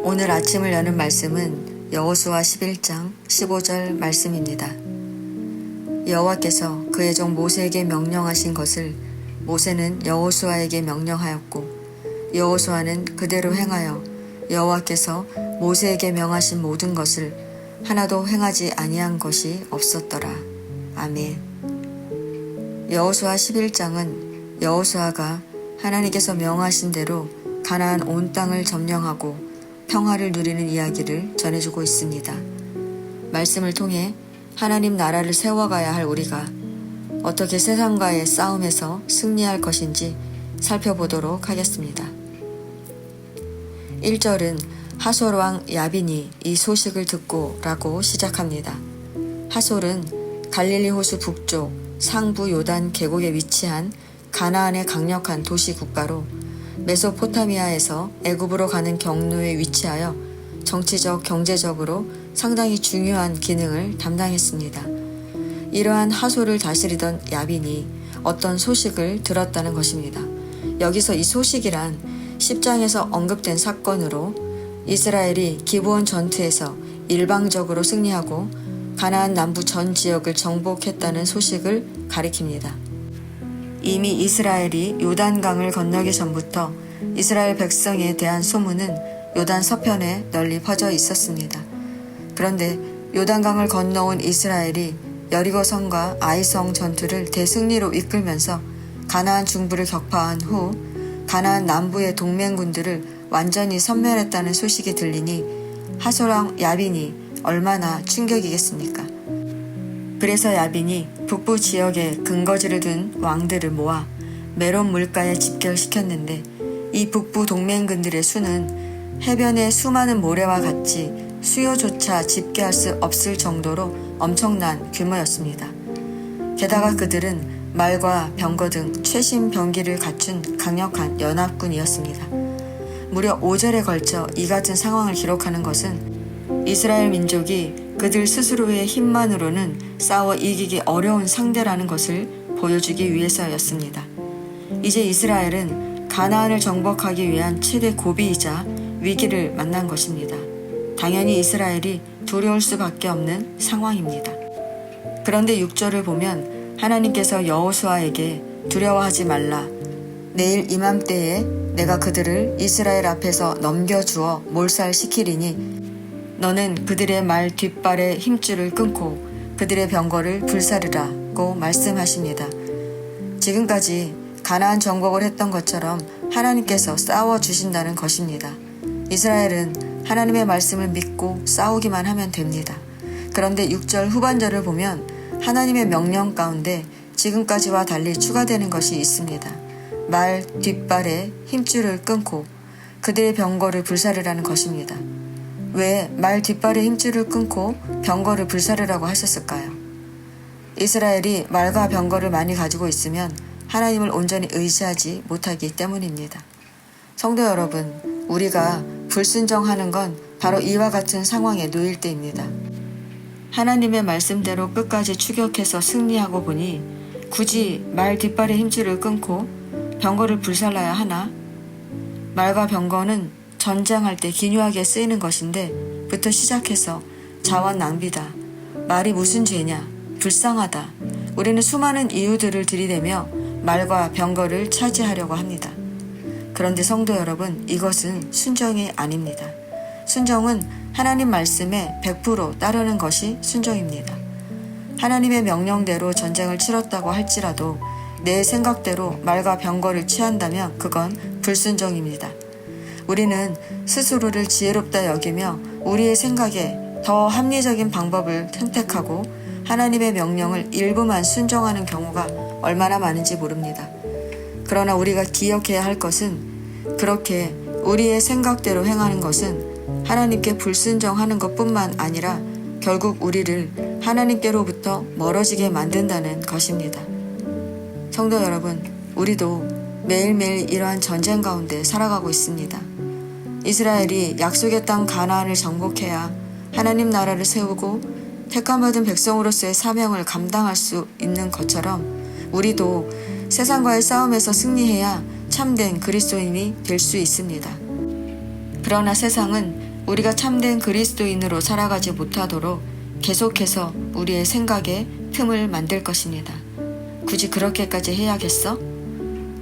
오늘 아침을 여는 말씀은 여호수아 11장 15절 말씀입니다. 여호와께서 그의 종 모세에게 명령하신 것을 모세는 여호수아에게 명령하였고 여호수아는 그대로 행하여 여호와께서 모세에게 명하신 모든 것을 하나도 행하지 아니한 것이 없었더라. 아멘. 여호수아 11장은 여호수아가 하나님께서 명하신 대로 가나안 온 땅을 점령하고 평화를 누리는 이야기를 전해주고 있습니다. 말씀을 통해 하나님 나라를 세워가야 할 우리가 어떻게 세상과의 싸움에서 승리할 것인지 살펴보도록 하겠습니다. 1절은 하솔 왕 야빈이 이 소식을 듣고 라고 시작합니다. 하솔은 갈릴리 호수 북쪽 상부 요단 계곡에 위치한 가나안의 강력한 도시 국가로 메소포타미아에서 애굽으로 가는 경로에 위치하여 정치적, 경제적으로 상당히 중요한 기능을 담당했습니다. 이러한 하솔을 다스리던 야빈이 어떤 소식을 들었다는 것입니다. 여기서 이 소식이란 10장에서 언급된 사건으로 이스라엘이 기브온 전투에서 일방적으로 승리하고 가나안 남부 전 지역을 정복했다는 소식을 가리킵니다. 이미 이스라엘이 요단강을 건너기 전부터 이스라엘 백성에 대한 소문은 요단 서편에 널리 퍼져 있었습니다. 그런데 요단강을 건너온 이스라엘이 여리고성과 아이성 전투를 대승리로 이끌면서 가나안 중부를 격파한 후 가나안 남부의 동맹군들을 완전히 섬멸했다는 소식이 들리니 하솔 왕 야빈이 얼마나 충격이겠습니까? 그래서 야빈이 북부 지역에 근거지를 둔 왕들을 모아 메론 물가에 집결시켰는데 이 북부 동맹군들의 수는 해변의 수많은 모래와 같이 수요조차 집계할 수 없을 정도로 엄청난 규모였습니다. 게다가 그들은 말과 병거 등 최신 병기를 갖춘 강력한 연합군이었습니다. 무려 5절에 걸쳐 이 같은 상황을 기록하는 것은 이스라엘 민족이 그들 스스로의 힘만으로는 싸워 이기기 어려운 상대라는 것을 보여주기 위해서였습니다. 이제 이스라엘은 가나안을 정복하기 위한 최대 고비이자 위기를 만난 것입니다. 당연히 이스라엘이 두려울 수밖에 없는 상황입니다. 그런데 6절을 보면 하나님께서 여호수아에게 두려워하지 말라. 내일 이맘때에 내가 그들을 이스라엘 앞에서 넘겨주어 몰살시키리니 너는 그들의 말 뒷발의 힘줄을 끊고 그들의 병거를 불사르라고 말씀하십니다. 지금까지 가나안 정복을 했던 것처럼 하나님께서 싸워주신다는 것입니다. 이스라엘은 하나님의 말씀을 믿고 싸우기만 하면 됩니다. 그런데 6절 후반절을 보면 하나님의 명령 가운데 지금까지와 달리 추가되는 것이 있습니다. 말 뒷발의 힘줄을 끊고 그들의 병거를 불사르라는 것입니다. 왜 말 뒷발의 힘줄을 끊고 병거를 불사르라고 하셨을까요? 이스라엘이 말과 병거를 많이 가지고 있으면 하나님을 온전히 의지하지 못하기 때문입니다. 성도 여러분, 우리가 불순종하는 건 바로 이와 같은 상황에 놓일 때입니다. 하나님의 말씀대로 끝까지 추격해서 승리하고 보니 굳이 말 뒷발의 힘줄을 끊고 병거를 불살라야 하나? 말과 병거는 전쟁할 때 기묘하게 쓰이는 것인데 부터 시작해서 자원 낭비다. 말이 무슨 죄냐? 불쌍하다. 우리는 수많은 이유들을 들이대며 말과 병거를 차지하려고 합니다. 그런데 성도 여러분, 이것은 순종이 아닙니다. 순종은 하나님 말씀에 100% 따르는 것이 순종입니다. 하나님의 명령대로 전쟁을 치렀다고 할지라도 내 생각대로 말과 병거를 취한다면 그건 불순종입니다. 우리는 스스로를 지혜롭다 여기며 우리의 생각에 더 합리적인 방법을 선택하고 하나님의 명령을 일부만 순종하는 경우가 얼마나 많은지 모릅니다. 그러나 우리가 기억해야 할 것은 그렇게 우리의 생각대로 행하는 것은 하나님께 불순종하는 것뿐만 아니라 결국 우리를 하나님께로부터 멀어지게 만든다는 것입니다. 성도 여러분, 우리도 매일매일 이러한 전쟁 가운데 살아가고 있습니다. 이스라엘이 약속의 땅 가나안을 정복해야 하나님 나라를 세우고 택함받은 백성으로서의 사명을 감당할 수 있는 것처럼 우리도 세상과의 싸움에서 승리해야 참된 그리스도인이 될 수 있습니다. 그러나 세상은 우리가 참된 그리스도인으로 살아가지 못하도록 계속해서 우리의 생각에 틈을 만들 것입니다. 굳이 그렇게까지 해야겠어?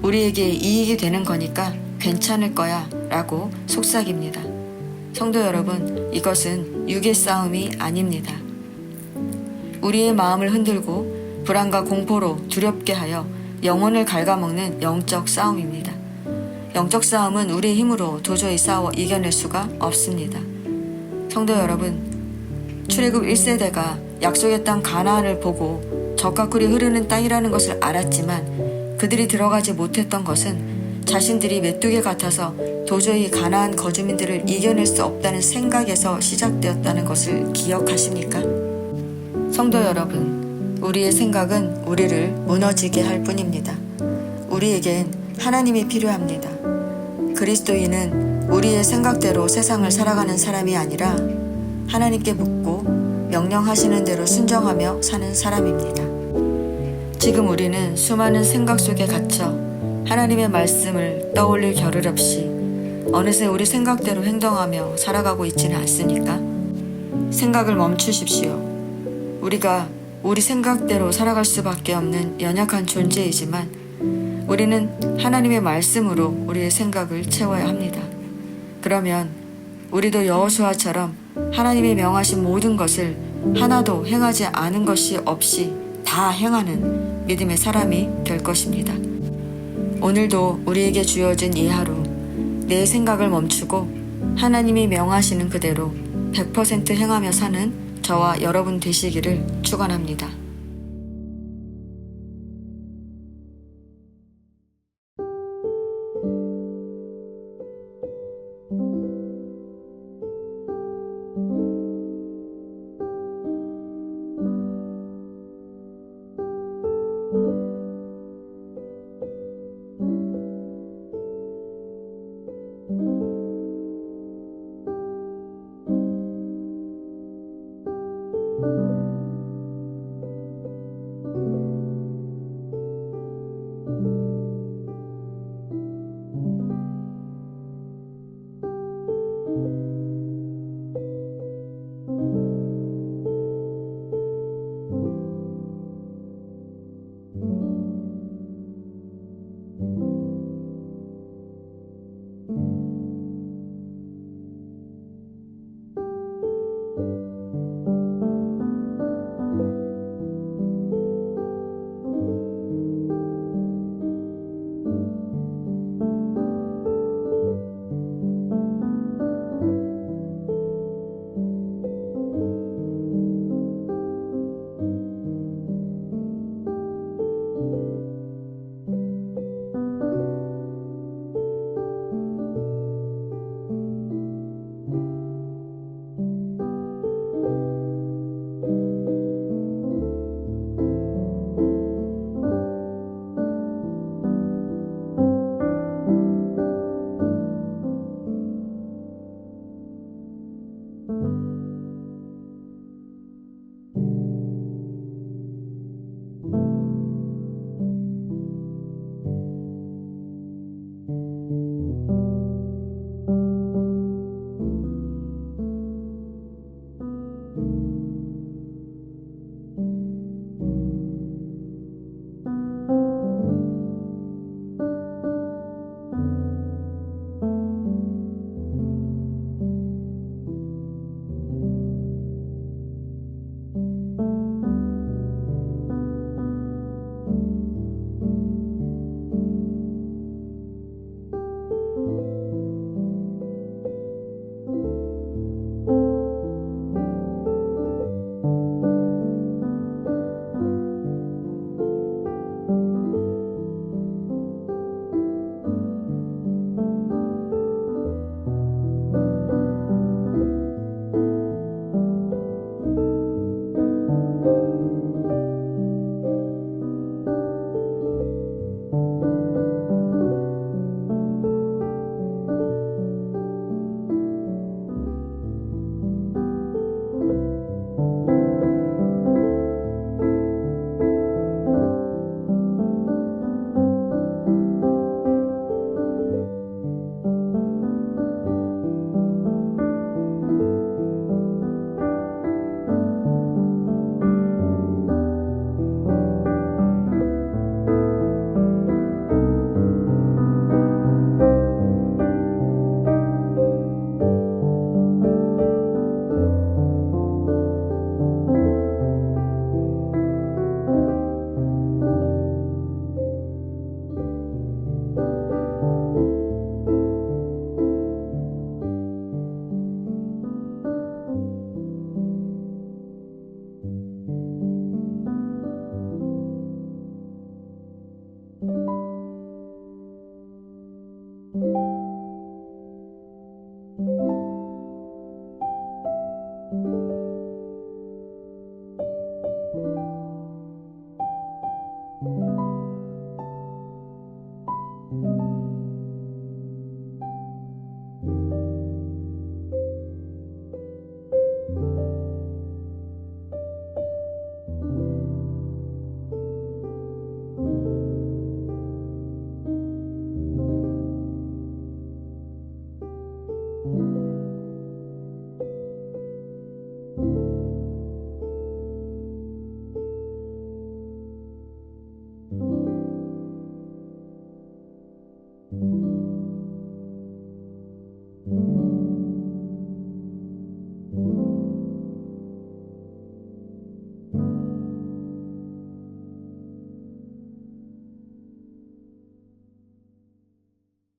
우리에게 이익이 되는 거니까 괜찮을 거야 라고 속삭입니다. 성도 여러분, 이것은 육의 싸움이 아닙니다. 우리의 마음을 흔들고 불안과 공포로 두렵게 하여 영혼을 갉아먹는 영적 싸움입니다. 영적 싸움은 우리의 힘으로 도저히 싸워 이겨낼 수가 없습니다. 성도 여러분, 출애굽 1세대가 약속의 땅 가나안을 보고 젖과 꿀이 흐르는 땅이라는 것을 알았지만 그들이 들어가지 못했던 것은 자신들이 메뚜기 같아서 도저히 가나안 거주민들을 이겨낼 수 없다는 생각에서 시작되었다는 것을 기억하십니까? 성도 여러분, 우리의 생각은 우리를 무너지게 할 뿐입니다. 우리에겐 하나님이 필요합니다. 그리스도인은 우리의 생각대로 세상을 살아가는 사람이 아니라 하나님께 묻고 명령하시는 대로 순종하며 사는 사람입니다. 지금 우리는 수많은 생각 속에 갇혀 하나님의 말씀을 떠올릴 겨를 없이 어느새 우리 생각대로 행동하며 살아가고 있지는 않습니까? 생각을 멈추십시오. 우리가 우리 생각대로 살아갈 수밖에 없는 연약한 존재이지만 우리는 하나님의 말씀으로 우리의 생각을 채워야 합니다. 그러면 우리도 여호수아처럼 하나님이 명하신 모든 것을 하나도 행하지 않은 것이 없이 다 행하는 믿음의 사람이 될 것입니다. 오늘도 우리에게 주어진 이 하루, 내 생각을 멈추고 하나님이 명하시는 그대로 100% 행하며 사는 저와 여러분 되시기를 축원합니다.